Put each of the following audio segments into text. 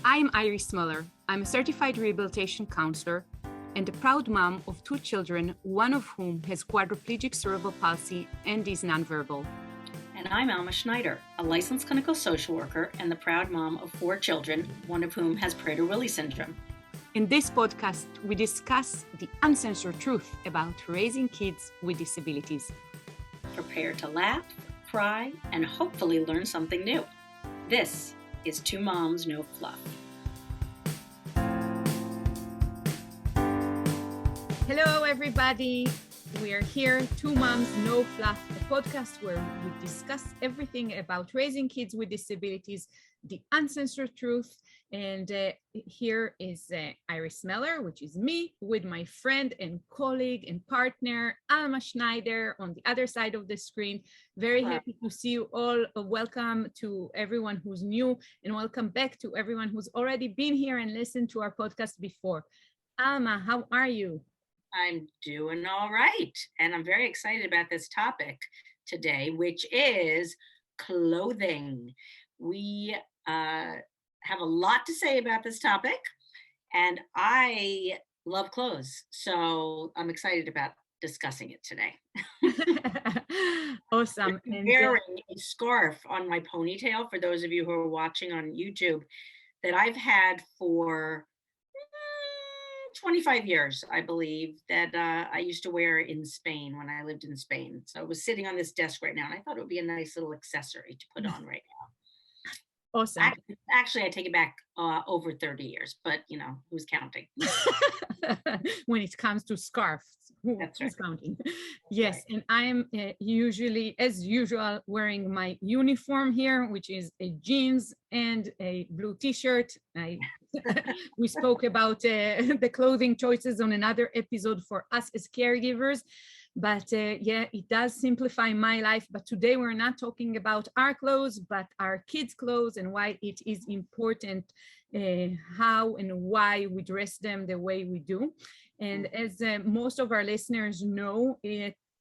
I'm Iris Muller. I'm a certified rehabilitation counselor and a proud mom of 2 children, one of whom has quadriplegic cerebral palsy and is nonverbal. And I'm Alma Schneider, a licensed clinical social worker and the proud mom of 4 children, one of whom has Prader-Willi syndrome. In this podcast, we discuss the uncensored truth about raising kids with disabilities. Prepare to laugh, cry, and hopefully learn something new. This is Two Moms, No Fluff. Hello, everybody. We are here, Two Moms, No Fluff, a podcast where we discuss everything about raising kids with disabilities, the uncensored truth. And here is Iris Muller, which is me, with my friend and colleague and partner, Alma Schneider, on the other side of the screen. Very happy to see you all. Welcome to everyone who's new, and welcome back to everyone who's already been here and listened to our podcast before. Alma, how are you? I'm doing all right. And I'm very excited about this topic today, which is clothing. We have a lot to say about this topic, and I love clothes. So I'm excited about discussing it today. Awesome. I'm wearing a scarf on my ponytail, for those of you who are watching on YouTube, that I've had for 25 years, I believe, that I used to wear in Spain when I lived in Spain. So it was sitting on this desk right now, and I thought it would be a nice little accessory to put on right now. Awesome. Actually, I take it back over 30 years, but who's counting? When it comes to scarves, who's counting? Yes, right. And I'm usually, as usual, wearing my uniform here, which is a jeans and a blue t-shirt. We spoke about the clothing choices on another episode for us as caregivers. But yeah, it does simplify my life. But today we're not talking about our clothes, but our kids' clothes and why it is important, how and why we dress them the way we do. And as most of our listeners know,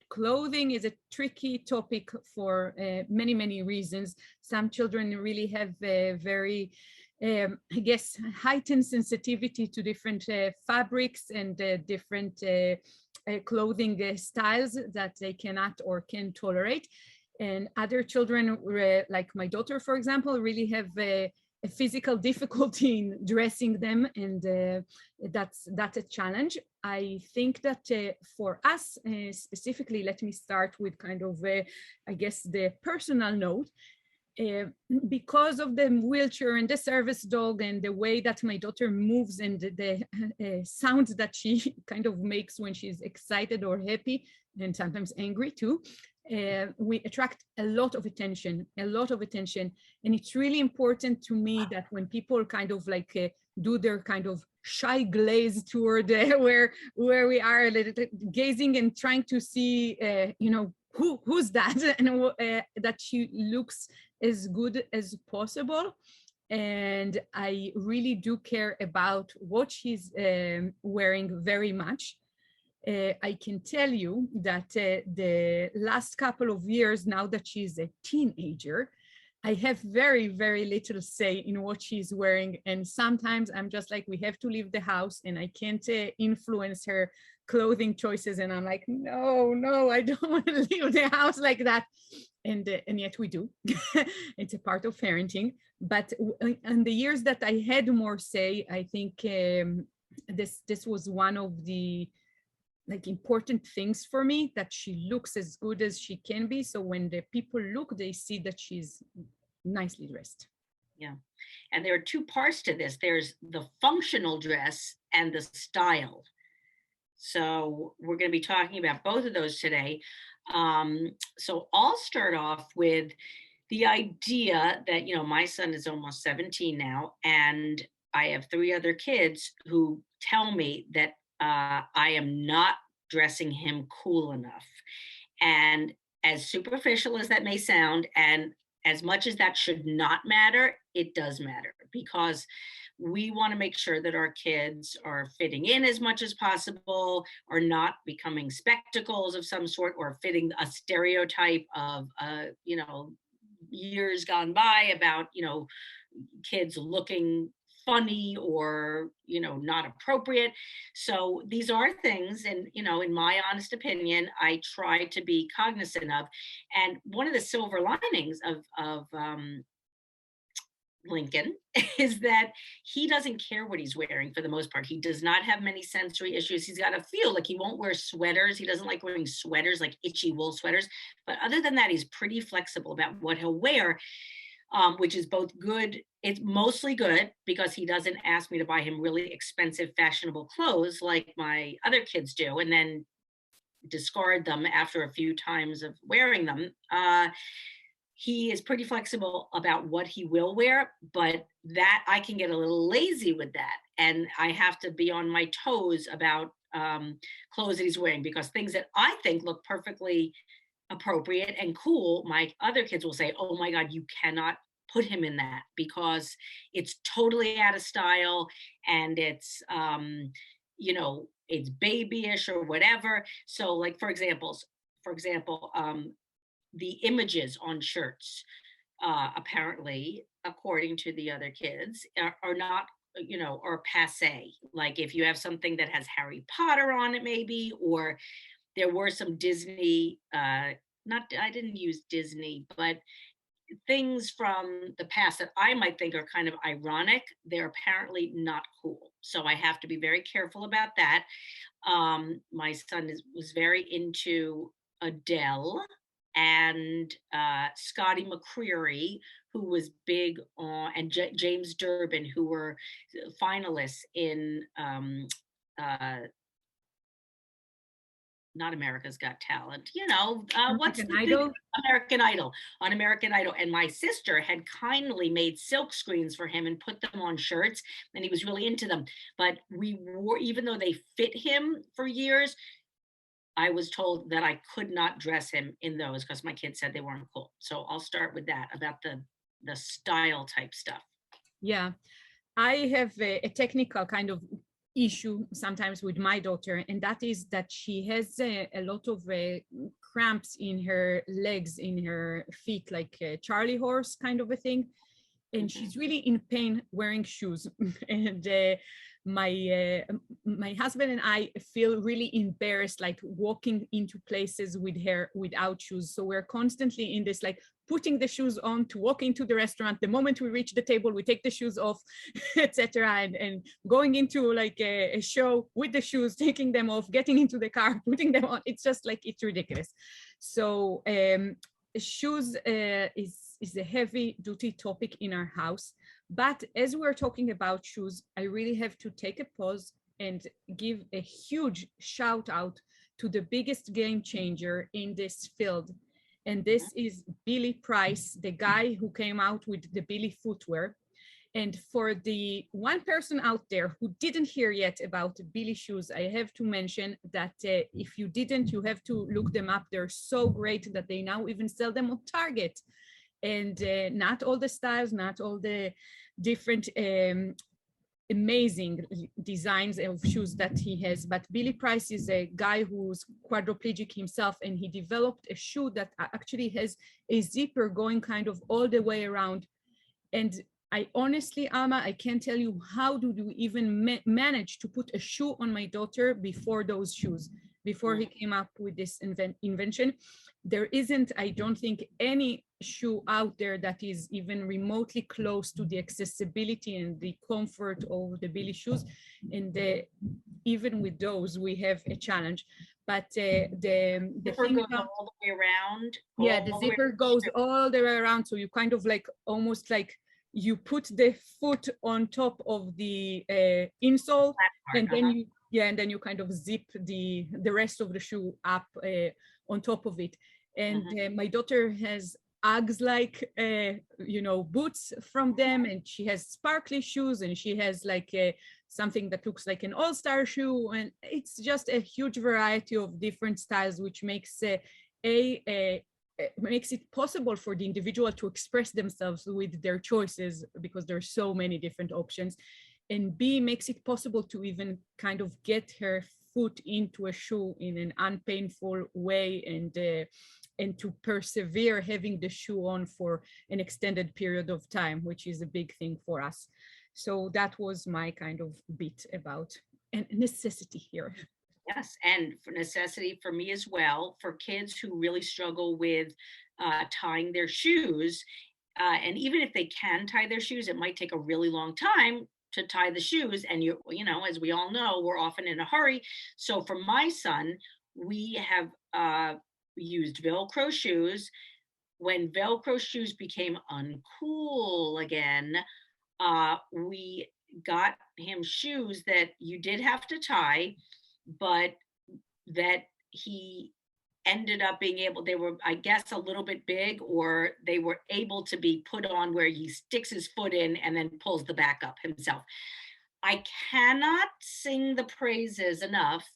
clothing is a tricky topic for many, many reasons. Some children really have very I guess, heightened sensitivity to different fabrics and different clothing styles that they cannot or can tolerate. And other children, like my daughter, for example, really have a physical difficulty in dressing them, and that's a challenge. I think that for us specifically, let me start with kind of, I guess, the personal note. Because of the wheelchair and the service dog and the way that my daughter moves and the sounds that she kind of makes when she's excited or happy and sometimes angry too, we attract a lot of attention. And it's really important to me that when people kind of like do their kind of shy glaze toward where we are, gazing and trying to see, who's that, and that she looks as good as possible. And I really do care about what she's wearing very much. I can tell you that the last couple of years, now that she's a teenager, I have very, very little say in what she's wearing. And sometimes I'm just like, we have to leave the house and I can't influence her clothing choices. And I'm like, no, I don't want to leave the house like that. And yet we do. It's a part of parenting. But in the years that I had more say, I think this was one of the important things for me, that she looks as good as she can be. So when the people look, they see that she's nicely dressed. Yeah. And there are 2 parts to this. There's the functional dress and the style. So we're going to be talking about both of those today. So I'll start off with the idea that, my son is almost 17 now, and I have 3 other kids who tell me that I am not dressing him cool enough. And as superficial as that may sound, and as much as that should not matter, it does matter, because we want to make sure that our kids are fitting in as much as possible, or not becoming spectacles of some sort, or fitting a stereotype of, years gone by about, kids looking funny or, not appropriate. So these are things, and, in my honest opinion, I try to be cognizant of. And one of the silver linings of Lincoln is that he doesn't care what he's wearing for the most part. He does not have many sensory issues. He's got a feel like he won't wear sweaters. He doesn't like wearing sweaters, like itchy wool sweaters. But other than that, he's pretty flexible about what he'll wear, which is both good. It's mostly good because he doesn't ask me to buy him really expensive, fashionable clothes like my other kids do, and then discard them after a few times of wearing them. He is pretty flexible about what he will wear, but that I can get a little lazy with that. And I have to be on my toes about clothes that he's wearing, because things that I think look perfectly appropriate and cool, my other kids will say, "Oh my God, you cannot put him in that because it's totally out of style and it's babyish or whatever." So, like, for example, the images on shirts, apparently, according to the other kids, are not, are passe. Like, if you have something that has Harry Potter on it, maybe, or there were some Disney, not, I didn't use Disney, but things from the past that I might think are kind of ironic, they're apparently not cool. So I have to be very careful about that. My son was very into Adele and Scotty McCreery, who was big on, and James Durbin, who were finalists in not America's Got Talent, what's American the big Idol. American Idol, on American Idol. And my sister had kindly made silk screens for him and put them on shirts, and he was really into them. But we wore, even though they fit him for years, I was told that I could not dress him in those because my kids said they weren't cool. So I'll start with that, about the style type stuff. Yeah, I have a technical kind of issue sometimes with my daughter, and that is that she has a lot of cramps in her legs, in her feet, like a Charlie horse kind of a thing. And she's really in pain wearing shoes. And my husband and I feel really embarrassed, like walking into places with her without shoes. So we're constantly in this, like, putting the shoes on to walk into the restaurant. The moment we reach the table, we take the shoes off, etc. And going into like a show with the shoes, taking them off, getting into the car, putting them on. It's just like, it's ridiculous. So shoes is a heavy duty topic in our house. But as we're talking about shoes, I really have to take a pause and give a huge shout out to the biggest game changer in this field. And this is Billy Price, the guy who came out with the Billy footwear. And for the one person out there who didn't hear yet about Billy shoes, I have to mention that if you didn't, you have to look them up. They're so great that they now even sell them on Target. And not all the styles, not all the different amazing designs of shoes that he has. But Billy Price is a guy who's quadriplegic himself, and he developed a shoe that actually has a zipper going kind of all the way around. And I honestly, Alma, I can't tell you how do you even manage to put a shoe on my daughter before those shoes, before he came up with this invention. There isn't, I don't think, any shoe out there that is even remotely close to the accessibility and the comfort of the Billy shoes. And even with those, we have a challenge. But the zipper thing goes about, all the way around. yeah, the zipper goes all the way around. So you kind of like, almost like you put the foot on top of the insole, and then you, yeah, and then you kind of zip the rest of the shoe up on top of it. And my daughter has Uggs like boots from them, and she has sparkly shoes, and she has like something that looks like an all-star shoe, and it's just a huge variety of different styles, which makes makes it possible for the individual to express themselves with their choices, because there's so many different options. And B, makes it possible to even kind of get her foot into a shoe in an unpainful way, and to persevere having the shoe on for an extended period of time, which is a big thing for us. So that was my kind of bit about a necessity here. Yes, and for necessity for me as well, for kids who really struggle with tying their shoes. And even if they can tie their shoes, it might take a really long time to tie the shoes. And you know, as we all know, we're often in a hurry. So for my son, we have used Velcro shoes. When Velcro shoes became uncool again, we got him shoes that you did have to tie, but that he ended up being able, they were, I guess, a little bit big, or they were able to be put on where he sticks his foot in and then pulls the back up himself. I cannot sing the praises enough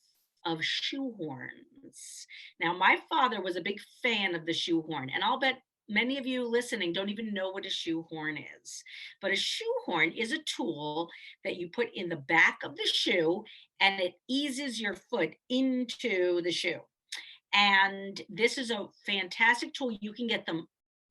of shoehorns. Now, my father was a big fan of the shoehorn, and I'll bet many of you listening don't even know what a shoehorn is. But a shoehorn is a tool that you put in the back of the shoe, and it eases your foot into the shoe. And this is a fantastic tool. You can get them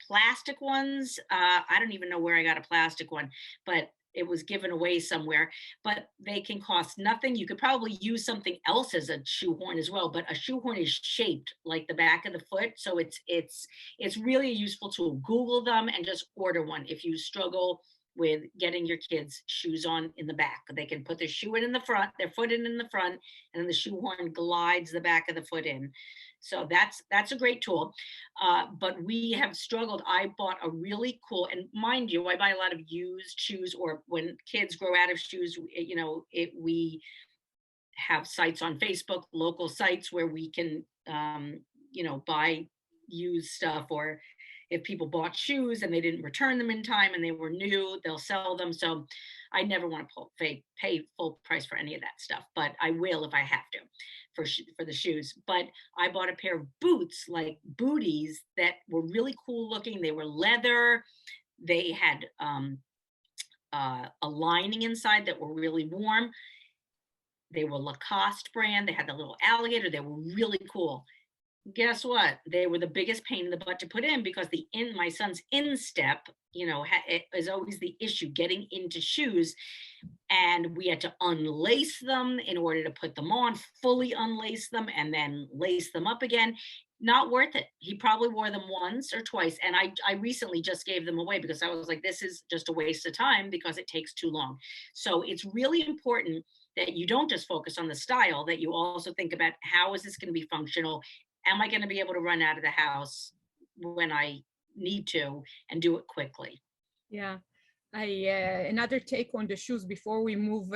plastic ones. I don't even know where I got a plastic one, but it was given away somewhere. But they can cost nothing. You could probably use something else as a shoehorn as well. But a shoehorn is shaped like the back of the foot, so it's really a useful tool. Google them and just order one if you struggle with getting your kids shoes on in the back. They can put their shoe in the front, their foot in the front, and then the shoehorn glides the back of the foot in. So that's a great tool. But we have struggled. I bought a really cool, and mind you, I buy a lot of used shoes, or when kids grow out of shoes, you know, we have sites on Facebook, local sites where we can, you know, buy used stuff, or if people bought shoes and they didn't return them in time and they were new, they'll sell them. So I never want to pay full price for any of that stuff, but I will if I have to for the shoes. But I bought a pair of boots, like booties, that were really cool looking. They were leather. They had a lining inside that were really warm. They were Lacoste brand. They had the little alligator. They were really cool. Guess what? They were the biggest pain in the butt to put in, because my son's instep, you know, is always the issue getting into shoes. And we had to unlace them in order to put them on, fully unlace them, and then lace them up again. Not worth it. He probably wore them once or twice. And I recently just gave them away because I was like, this is just a waste of time because it takes too long. So it's really important that you don't just focus on the style, that you also think about, how is this going to be functional? Am I going to be able to run out of the house when I need to, and do it quickly? Yeah. Another take on the shoes before we move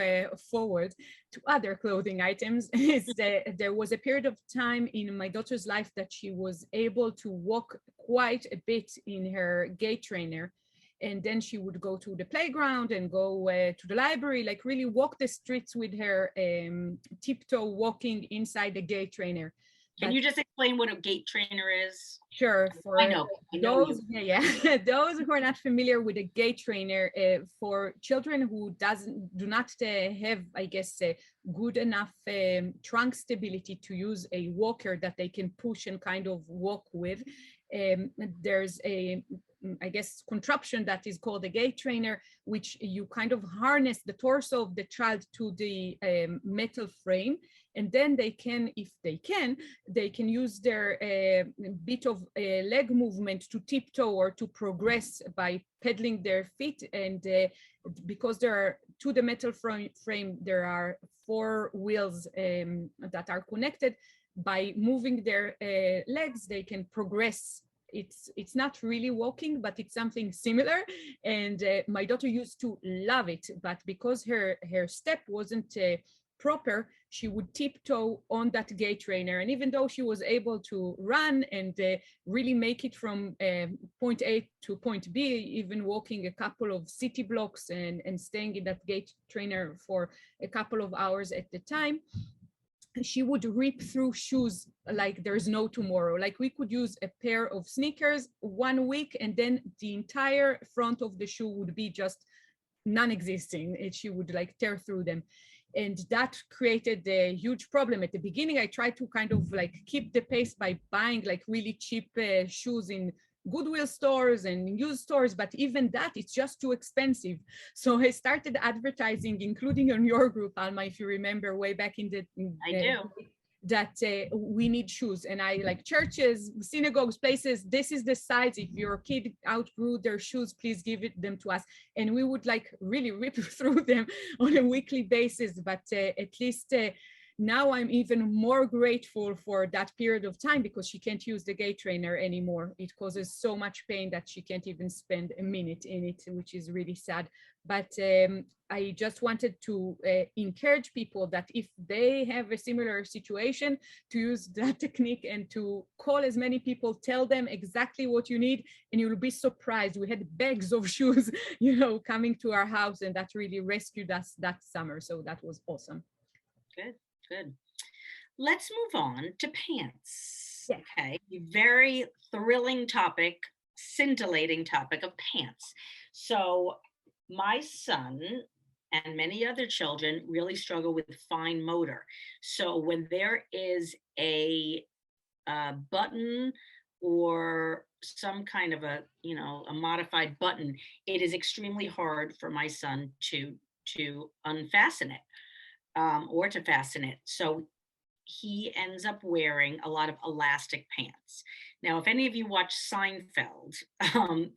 forward to other clothing items is that there was a period of time in my daughter's life that she was able to walk quite a bit in her gait trainer. And then she would go to the playground and go to the library, like really walk the streets with her tiptoe walking inside the gait trainer. Can you just explain what a gait trainer is? Sure. For I know those, those who are not familiar with a gait trainer, for children who do not have, I guess, good enough trunk stability to use a walker that they can push and kind of walk with, there's a, I guess, contraption that is called a gait trainer, which you kind of harness the torso of the child to the metal frame. And then they can, if they can use their bit of leg movement to tiptoe or to progress by pedaling their feet. And because there are, to the metal frame, there are 4 wheels that are connected. By moving their legs, they can progress. It's not really walking, but it's something similar. And my daughter used to love it, but because her step wasn't proper, she would tiptoe on that gait trainer. And even though she was able to run and really make it from point A to point B, even walking a couple of city blocks and staying in that gait trainer for a couple of hours at the time, she would rip through shoes like there's no tomorrow. Like we could use a pair of sneakers 1 week, and then the entire front of the shoe would be just non-existing. She would like tear through them. And that created a huge problem. At the beginning, I tried to kind of like keep the pace by buying like really cheap shoes in Goodwill stores and used stores, but even that, it's just too expensive. So I started advertising, including on your group, Alma, if you remember, way back in the I do. that we need shoes. And I like churches, synagogues, places, this is the size. If your kid outgrew their shoes, please give them to us. And we would like really rip through them on a weekly basis. But at least now I'm even more grateful for that period of time, because she can't use the gait trainer anymore. It causes so much pain that she can't even spend a minute in it, which is really sad. But I just wanted to encourage people that if they have a similar situation, to use that technique and to call as many people, tell them exactly what you need, and you'll be surprised. We had bags of shoes, coming to our house, and that really rescued us that summer. So that was awesome. Good, good. Let's move on to pants. Yeah. Okay, very thrilling topic, scintillating topic of pants. So my son and many other children really struggle with fine motor. So when there is a button or some kind of a modified button, it is extremely hard for my son to unfasten it or to fasten it. So he ends up wearing a lot of elastic pants. Now, if any of you watch Seinfeld,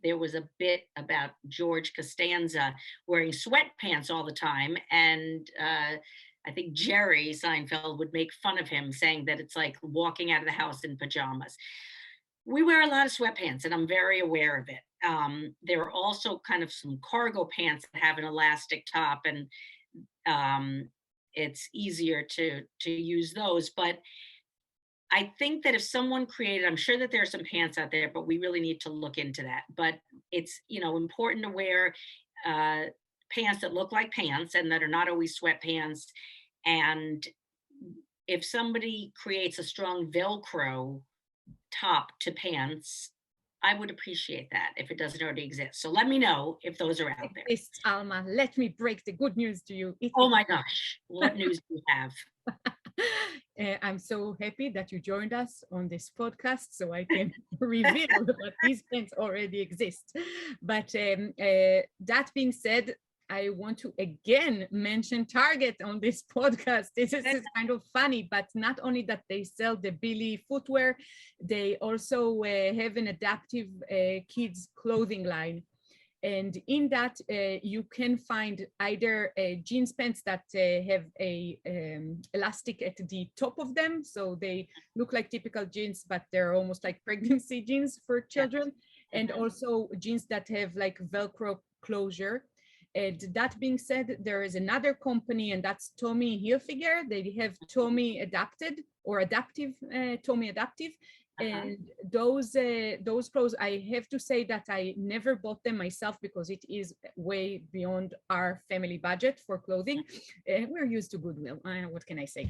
there was a bit about George Costanza wearing sweatpants all the time. And I think Jerry Seinfeld would make fun of him, saying that it's like walking out of the house in pajamas. We wear a lot of sweatpants, and I'm very aware of it. There are also kind of some cargo pants that have an elastic top, and it's easier to use those. But I think that if someone created, I'm sure that there are some pants out there, but we really need to look into that. But it's, important to wear pants that look like pants and that are not always sweatpants. And if somebody creates a strong Velcro top to pants, I would appreciate that if it doesn't already exist. So let me know if those are out there. Exists, Alma. Let me break the good news to you. Oh my gosh, what news do you have? I'm so happy that you joined us on this podcast, so I can reveal that these pants already exist. But that being said, I want to again mention Target on this podcast. This is kind of funny, but not only that they sell the Billy footwear, they also have an adaptive kids clothing line. And in that, you can find either jeans pants that have a elastic at the top of them. So they look like typical jeans, but they're almost like pregnancy jeans for children. Yeah. And also jeans that have like Velcro closure. And that being said, there is another company, and that's Tommy Hilfiger. They have Tommy Adapted or Adaptive, Tommy Adaptive. And those clothes, I have to say that I never bought them myself because it is way beyond our family budget for clothing. We're used to Goodwill. What can I say?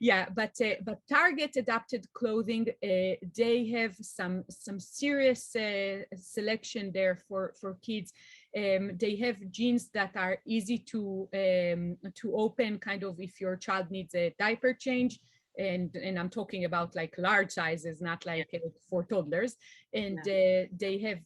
Yeah, but Target Adapted Clothing, they have some serious selection there for kids. They have jeans that are easy to open, kind of if your child needs a diaper change. And I'm talking about like large sizes, not like for toddlers. And they have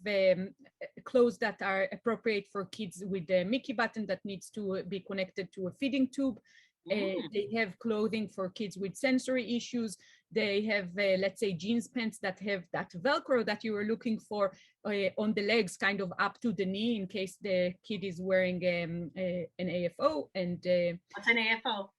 clothes that are appropriate for kids with a Mickey button that needs to be connected to a feeding tube. They have clothing for kids with sensory issues. They have, let's say, jeans pants that have that Velcro that you were looking for on the legs, kind of up to the knee, in case the kid is wearing an AFO. And what's an AFO?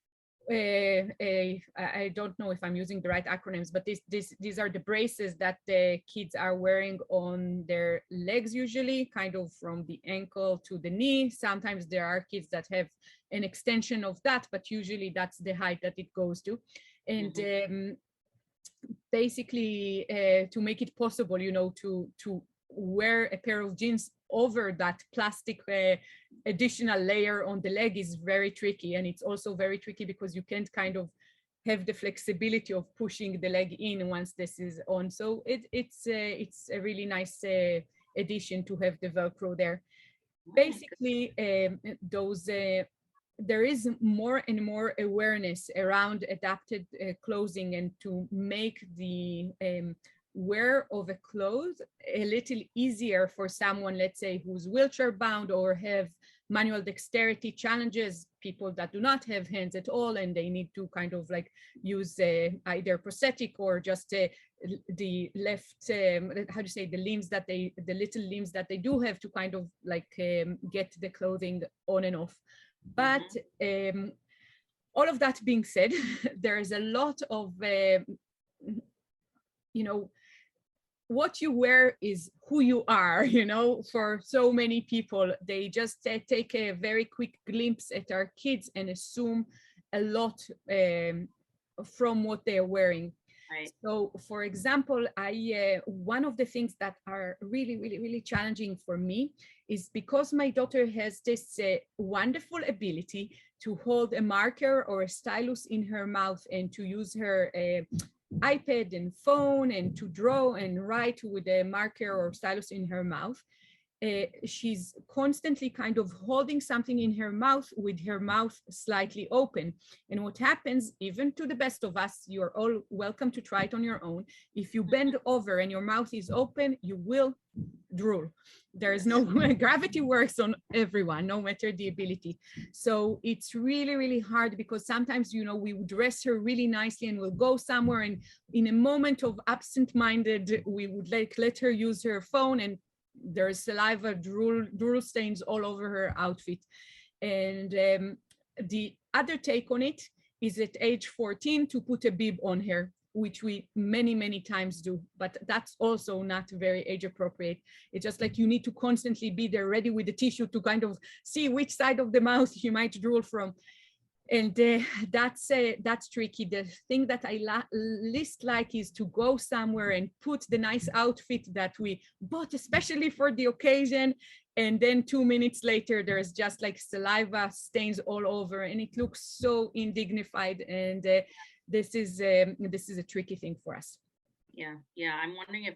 I don't know if I'm using the right acronyms, but these are the braces that the kids are wearing on their legs, usually kind of from the ankle to the knee. Sometimes there are kids that have an extension of that, but usually that's the height that it goes to. And basically to make it possible, to wear a pair of jeans over that plastic additional layer on the leg is very tricky. And it's also very tricky because you can't kind of have the flexibility of pushing the leg in once this is on. So it's a really nice addition to have the Velcro there. Basically, there is more and more awareness around adapted clothing, and to make the wear of a clothes a little easier for someone, let's say, who's wheelchair bound or have manual dexterity challenges, people that do not have hands at all and they need to kind of like use either prosthetic or just the left, how do you say, the limbs that they, the little limbs that they do have to kind of like get the clothing on and off. But all of that being said, there is a lot of, you know, what you wear is who you are, you know, for so many people. They just take a very quick glimpse at our kids and assume a lot from what they are wearing. Right. So, for example, one of the things that are really challenging for me is because my daughter has this wonderful ability to hold a marker or a stylus in her mouth and to use her iPad and phone and to draw and write with a marker or stylus in her mouth. She's constantly kind of holding something in her mouth with her mouth slightly open. And what happens, even to the best of us, you're all welcome to try it on your own. If you bend over and your mouth is open, you will drool. There is no gravity works on everyone, no matter the ability. So it's really hard because sometimes, you know, we would dress her really nicely and we'll go somewhere and in a moment of absent-minded, we would like let her use her phone and there's saliva, drool stains all over her outfit. And the other take on it is at age 14 to put a bib on her, which we many times do, but that's also not very age appropriate. It's just like you need to constantly be there ready with the tissue to kind of see which side of the mouth you might drool from. And that's tricky. The thing that I least like is to go somewhere and put the nice outfit that we bought especially for the occasion, and then 2 minutes later there's just like saliva stains all over and it looks so indignified. And this is a tricky thing for us. Yeah. I'm wondering if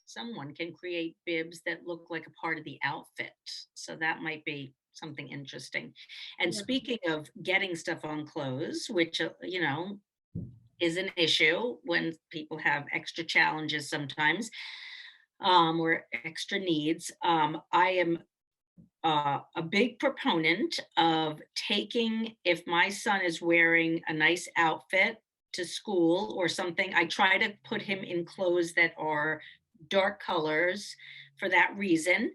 someone can create bibs that look like a part of the outfit. So that might be something interesting. And speaking of getting stuff on clothes, which, you know, is an issue when people have extra challenges sometimes, or extra needs. I am a big proponent of taking, if my son is wearing a nice outfit to school or something, I try to put him in clothes that are dark colors for that reason.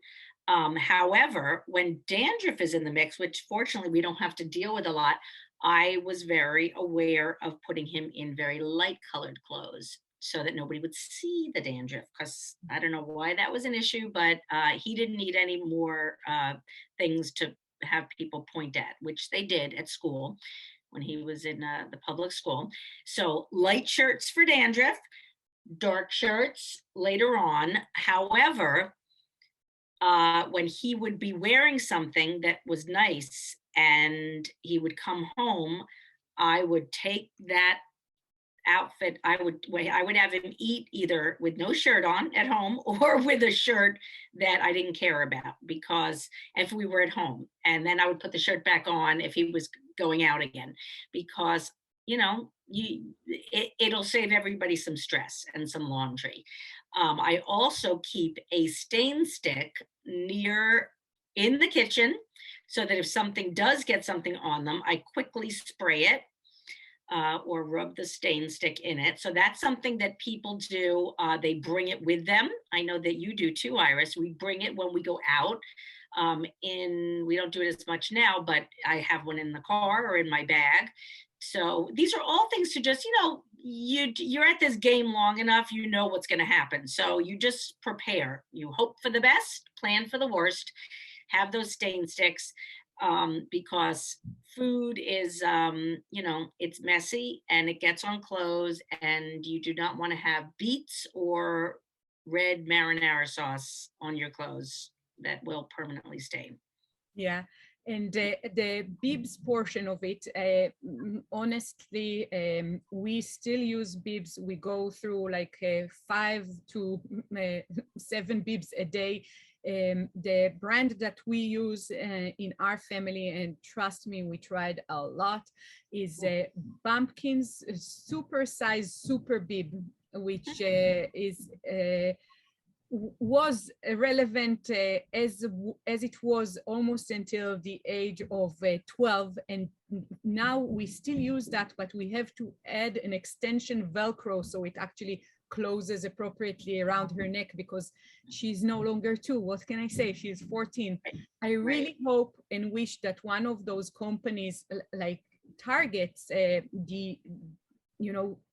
However, when dandruff is in the mix, which fortunately we don't have to deal with a lot, I was very aware of putting him in very light colored clothes so that nobody would see the dandruff, because I don't know why that was an issue, but he didn't need any more things to have people point at, which they did at school when he was in the public school. So light shirts for dandruff, dark shirts later on. However, when he would be wearing something that was nice and he would come home, I would take that outfit, I would have him eat either with no shirt on at home or with a shirt that I didn't care about, because if we were at home, and then I would put the shirt back on if he was going out again, because you know, it'll save everybody some stress and some laundry. I also keep a stain stick near in the kitchen so that if something does get something on them, I quickly spray it or rub the stain stick in it. So that's something that people do. They bring it with them. I know that you do too, Iris. We bring it when we go out. We don't do it as much now, but I have one in the car or in my bag. So these are all things to just, you know, you're at this game long enough, you know what's going to happen. So you just prepare. You hope for the best, plan for the worst, have those stain sticks, because food is, you know, it's messy and it gets on clothes, and you do not want to have beets or red marinara sauce on your clothes that will permanently stain. Yeah. And the bibs portion of it, honestly, we still use bibs. We go through like 5 to 7 bibs a day. The brand that we use in our family, and trust me, we tried a lot, is Bumpkin's super size super bib. which was relevant as it was almost until the age of 12, and now we still use that, but we have to add an extension Velcro so it actually closes appropriately around her neck, because she's no longer 2. What can I say? She's 14. I really hope and wish that one of those companies like targets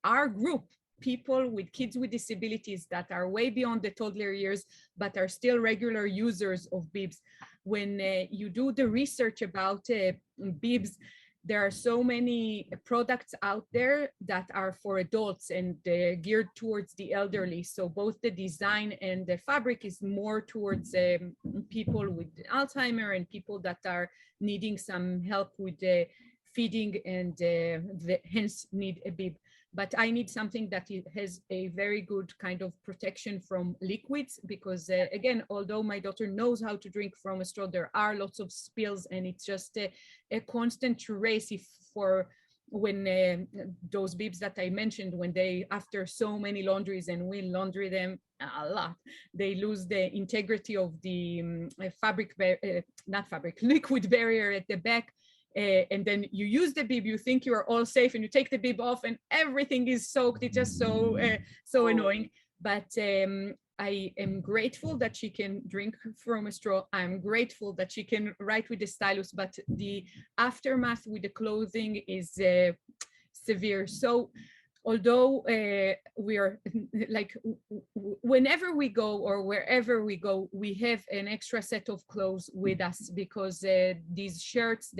our group, people with kids with disabilities that are way beyond the toddler years, but are still regular users of bibs. When you do the research about bibs, there are so many products out there that are for adults and geared towards the elderly. So both the design and the fabric is more towards people with Alzheimer and people that are needing some help with feeding and hence need a bib. But I need something that has a very good kind of protection from liquids, because again, although my daughter knows how to drink from a straw, there are lots of spills, and it's just a constant race for when those bibs that I mentioned, when they, after so many laundries, and we laundry them a lot, they lose the integrity of the liquid barrier at the back. And then you use the bib, you think you are all safe, and you take the bib off and everything is soaked. It's just so annoying. But I am grateful that she can drink from a straw. I'm grateful that she can write with the stylus, but the aftermath with the clothing is severe. So although we are like, whenever we go or wherever we go, we have an extra set of clothes with us, because these shirts,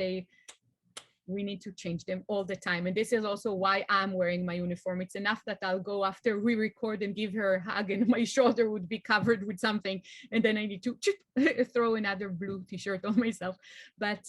we need to change them all the time. And this is also why I'm wearing my uniform. It's enough that I'll go after we record and give her a hug and my shoulder would be covered with something, and then I need to throw another blue t-shirt on myself. But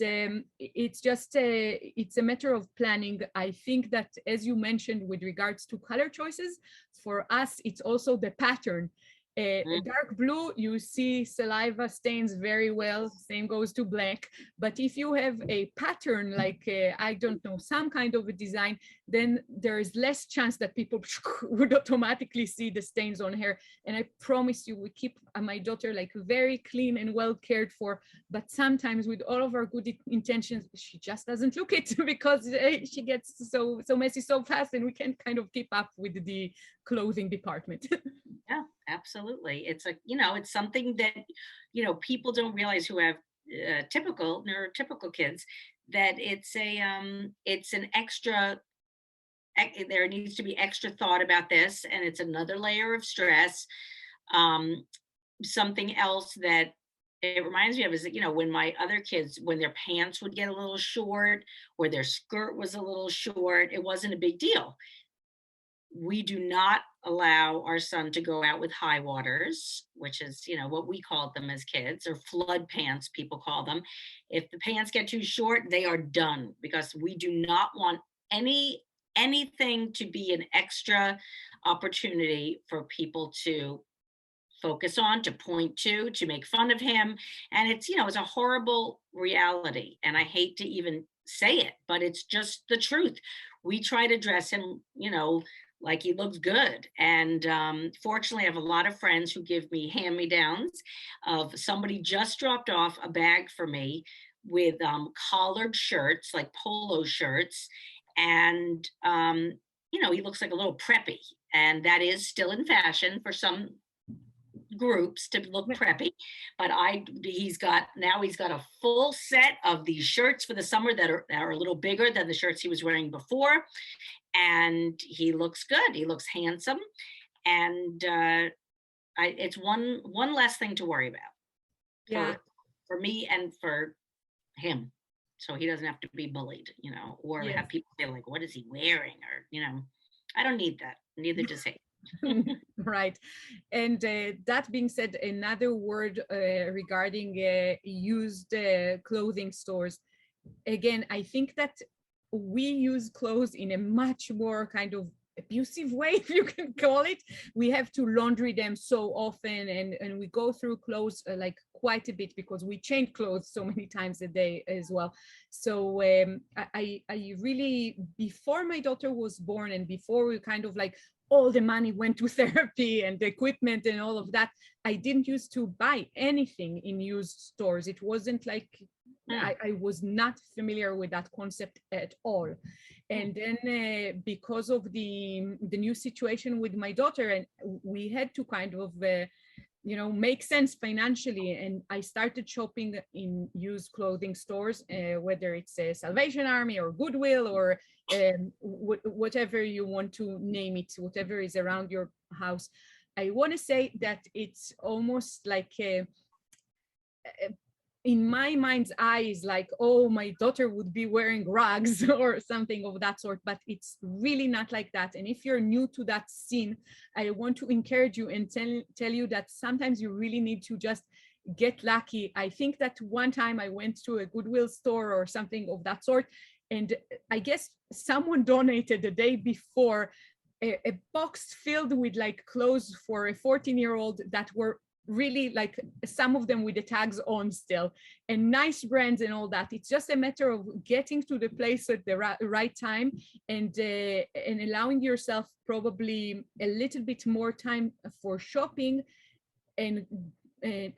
it's just it's a matter of planning. I think that, as you mentioned, with regards to color choices, for us it's also the pattern. Dark blue, you see saliva stains very well, same goes to black. But if you have a pattern, like, I don't know, some kind of a design, then there is less chance that people would automatically see the stains on her. And I promise you, we keep my daughter like very clean and well cared for, but sometimes with all of our good intentions, she just doesn't look it because she gets so messy so fast, and we can't kind of keep up with the clothing department. Yeah, absolutely. It's it's something that, people don't realize who have neurotypical kids, that it's an extra, there needs to be extra thought about this, and it's another layer of stress. Something else that it reminds me of is that, when my other kids, when their pants would get a little short or their skirt was a little short, it wasn't a big deal. We do not allow our son to go out with high waters, which is, what we called them as kids, or flood pants, people call them. If the pants get too short, they are done, because we do not want anything to be an extra opportunity for people to focus on, to point to make fun of him. And it's, it's a horrible reality. And I hate to even say it, but it's just the truth. We try to dress him, like he looks good. And fortunately, I have a lot of friends who give me hand-me-downs of somebody just dropped off a bag for me with collared shirts, like polo shirts. And, he looks like a little preppy. And that is still in fashion for some groups to look preppy, but he's got a full set of these shirts for the summer that are a little bigger than the shirts he was wearing before, and he looks good. He looks handsome, and it's one less thing to worry about for me and for him, so he doesn't have to be bullied, or have people say like, what is he wearing, or I don't need that, neither does he. Right. And that being said, another word regarding used clothing stores. Again, I think that we use clothes in a much more kind of abusive way, if you can call it. We have to laundry them so often, and we go through clothes like quite a bit, because we change clothes so many times a day as well. So I really, before my daughter was born, and before we kind of like all the money went to therapy and the equipment and all of that. I didn't used to buy anything in used stores. It wasn't like, I was not familiar with that concept at all. And then because of the new situation with my daughter, and we had to kind of make sense financially, and I started shopping in used clothing stores, whether it's a Salvation Army or Goodwill or whatever you want to name it, whatever is around your house. I want to say that it's almost like in my mind's eye is like, oh, my daughter would be wearing rugs or something of that sort, but it's really not like that. And if you're new to that scene, I want to encourage you and tell you that sometimes you really need to just get lucky. I think that one time I went to a Goodwill store or something of that sort, and I guess someone donated the day before a box filled with like clothes for a 14-year-old that were really like, some of them with the tags on still, and nice brands and all that. It's just a matter of getting to the place at the right time, and allowing yourself probably a little bit more time for shopping, and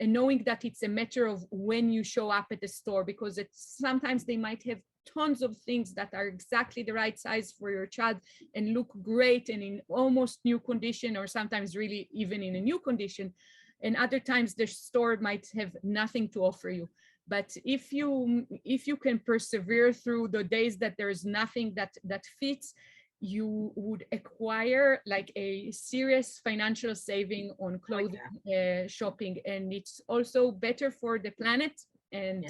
knowing that it's a matter of when you show up at the store, because it's sometimes they might have tons of things that are exactly the right size for your child and look great and in almost new condition, or sometimes really even in a new condition. And other times the store might have nothing to offer you. But if you can persevere through the days that there's nothing that fits, you would acquire like a serious financial saving on clothing shopping. And it's also better for the planet, and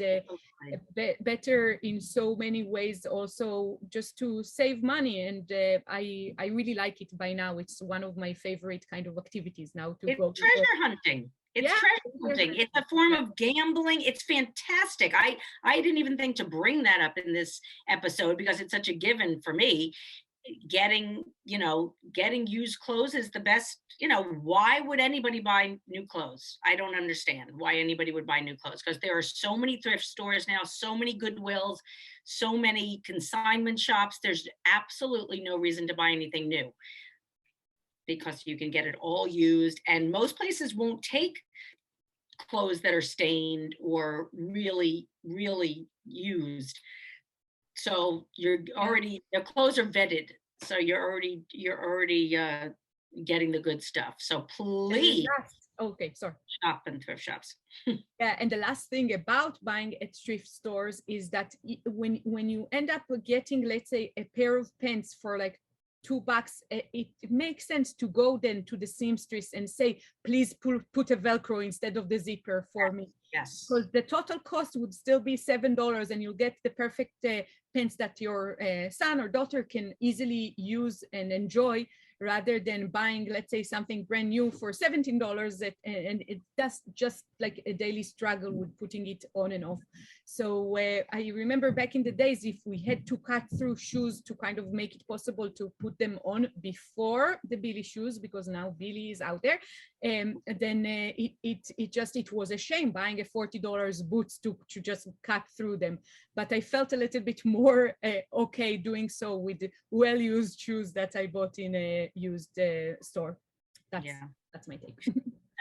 better in so many ways, also just to save money. And I really like it by now. It's one of my favorite kind of activities now to go. Treasure hunting. It's treasure hunting. It's a form of gambling. It's fantastic. I didn't even think to bring that up in this episode because it's such a given for me. Getting used clothes is the best. Why would anybody buy new clothes? I don't understand why anybody would buy new clothes, because there are so many thrift stores now, so many Goodwills, so many consignment shops. There's absolutely no reason to buy anything new, because you can get it all used, and most places won't take clothes that are stained or really, really used. So your clothes are vetted. So you're already getting the good stuff. So please, shop in thrift shops. Yeah, and the last thing about buying at thrift stores is that when you end up getting, let's say, a pair of pants for like $2, it makes sense to go then to the seamstress and say, please put a Velcro instead of the zipper for me. Yes. Because the total cost would still be $7, and you'll get the perfect pants that your son or daughter can easily use and enjoy, rather than buying, let's say, something brand new for $17, and that's just like a daily struggle with putting it on and off. So I remember back in the days, if we had to cut through shoes to kind of make it possible to put them on before the Billy shoes, because now Billy is out there, then it was a shame buying a $40 boots to just cut through them. But I felt a little bit more okay doing so with well-used shoes that I bought in a used store. That's my take.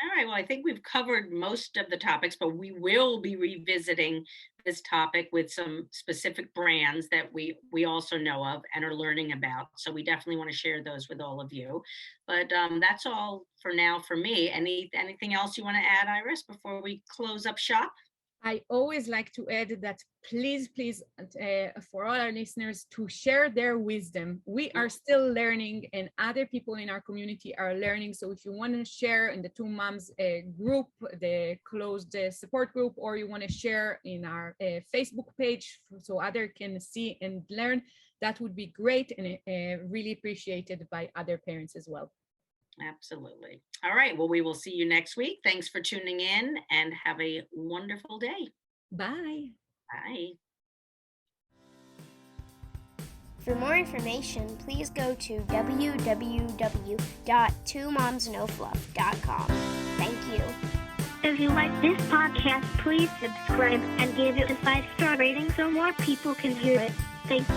All right, well, I think we've covered most of the topics, but we will be revisiting this topic with some specific brands that we also know of and are learning about. So we definitely want to share those with all of you. But that's all for now for me. Anything else you want to add, Iris, before we close up shop? I always like to add that please, for all our listeners, to share their wisdom. We are still learning, and other people in our community are learning. So if you want to share in the Two Moms group, the closed support group, or you want to share in our Facebook page so others can see and learn, that would be great, and really appreciated by other parents as well. Absolutely. All right. Well, we will see you next week. Thanks for tuning in, and have a wonderful day. Bye. Bye. For more information, please go to www.twomomsnofluff.com. Thank you. If you like this podcast, please subscribe and give it a 5-star rating so more people can hear it. Thank you.